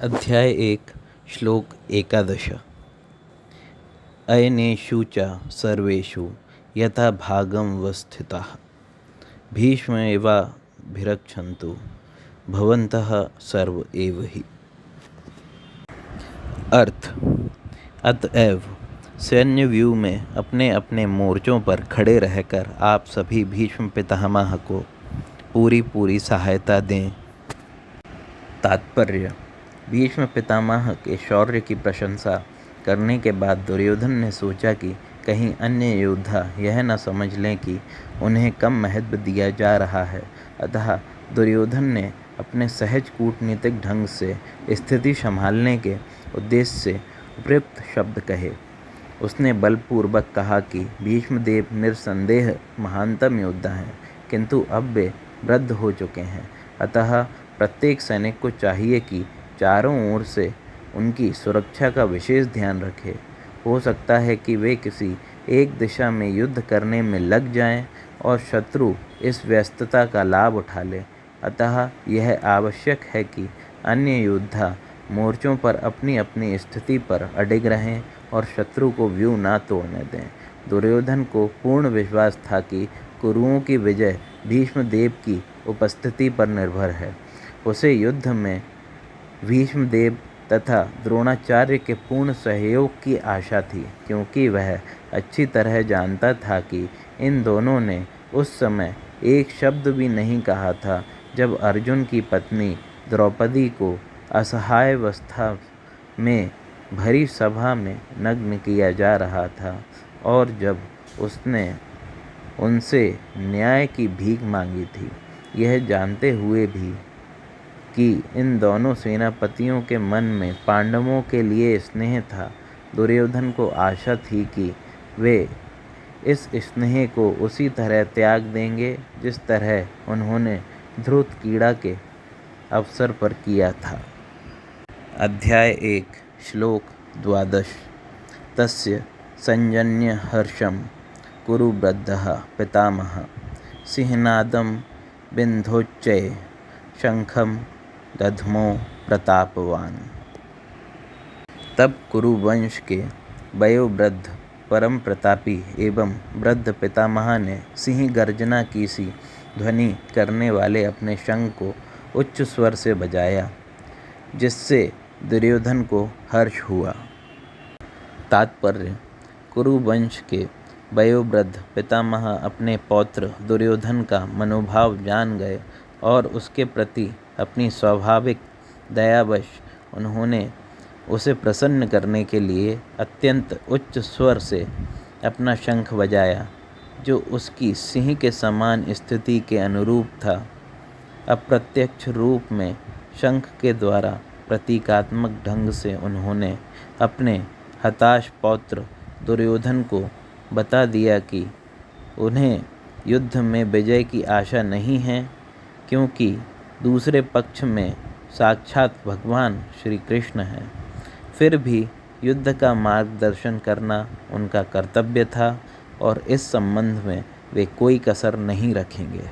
अध्याय 1 श्लोक 11। अयनेषु च सर्वेषु यथा भागमवस्थिताः भीष्मेवाभिरक्षन्तु भवन्तः सर्व एव हि। अर्थ: अतएव सैन्य व्यूह में अपने अपने मोर्चों पर खड़े रहकर आप सभी भीष्म पितामह को पूरी सहायता दें। तात्पर्य: भीष्म पितामह के शौर्य की प्रशंसा करने के बाद दुर्योधन ने सोचा कि कहीं अन्य योद्धा यह न समझ लें कि उन्हें कम महत्व दिया जा रहा है। अतः दुर्योधन ने अपने सहज कूटनीतिक ढंग से स्थिति संभालने के उद्देश्य से उपयुक्त शब्द कहे। उसने बलपूर्वक कहा कि भीष्मदेव निस्संदेह महानतम योद्धा हैं, किंतु अब वे वृद्ध हो चुके हैं। अतः प्रत्येक सैनिक को चाहिए कि चारों ओर से उनकी सुरक्षा का विशेष ध्यान रखे। हो सकता है कि वे किसी एक दिशा में युद्ध करने में लग जाएं और शत्रु इस व्यस्तता का लाभ उठा ले। अतः यह आवश्यक है कि अन्य योद्धा मोर्चों पर अपनी अपनी स्थिति पर अडिग रहें और शत्रु को व्यूह न तोड़ने दें। दुर्योधन को पूर्ण विश्वास था कि कुरुओं की विजय भीष्मदेव की उपस्थिति पर निर्भर है। उसे युद्ध में भीष्मदेव तथा द्रोणाचार्य के पूर्ण सहयोग की आशा थी, क्योंकि वह अच्छी तरह जानता था कि इन दोनों ने उस समय एक शब्द भी नहीं कहा था जब अर्जुन की पत्नी द्रौपदी को असहायावस्था में भरी सभा में नग्न किया जा रहा था और जब उसने उनसे न्याय की भीख मांगी थी। यह जानते हुए भी कि इन दोनों सेनापतियों के मन में पांडवों के लिए स्नेह था, दुर्योधन को आशा थी कि वे इस स्नेह को उसी तरह त्याग देंगे जिस तरह उन्होंने धृतकीड़ा के अवसर पर किया था। अध्याय 1 श्लोक 12। तस्य संजन्य हर्षं कुरुवृद्धः पितामहः सिंहनादं बिन्धोच्चये शंखं दध्मो प्रतापवान। तब कुरुवंश के वयोवृद्ध परम प्रतापी एवं वृद्ध पितामह ने सिंह गर्जना की सी ध्वनि करने वाले अपने शंख को उच्च स्वर से बजाया, जिससे दुर्योधन को हर्ष हुआ। तात्पर्य: कुरुवंश के वयोवृद्ध पितामह अपने पौत्र दुर्योधन का मनोभाव जान गए और उसके प्रति अपनी स्वाभाविक दयावश उन्होंने उसे प्रसन्न करने के लिए अत्यंत उच्च स्वर से अपना शंख बजाया, जो उसकी सिंह के समान स्थिति के अनुरूप था। अप्रत्यक्ष रूप में शंख के द्वारा प्रतीकात्मक ढंग से उन्होंने अपने हताश पौत्र दुर्योधन को बता दिया कि उन्हें युद्ध में विजय की आशा नहीं है, क्योंकि दूसरे पक्ष में साक्षात भगवान श्री कृष्ण हैं। फिर भी युद्ध का मार्गदर्शन करना उनका कर्तव्य था और इस संबंध में वे कोई कसर नहीं रखेंगे।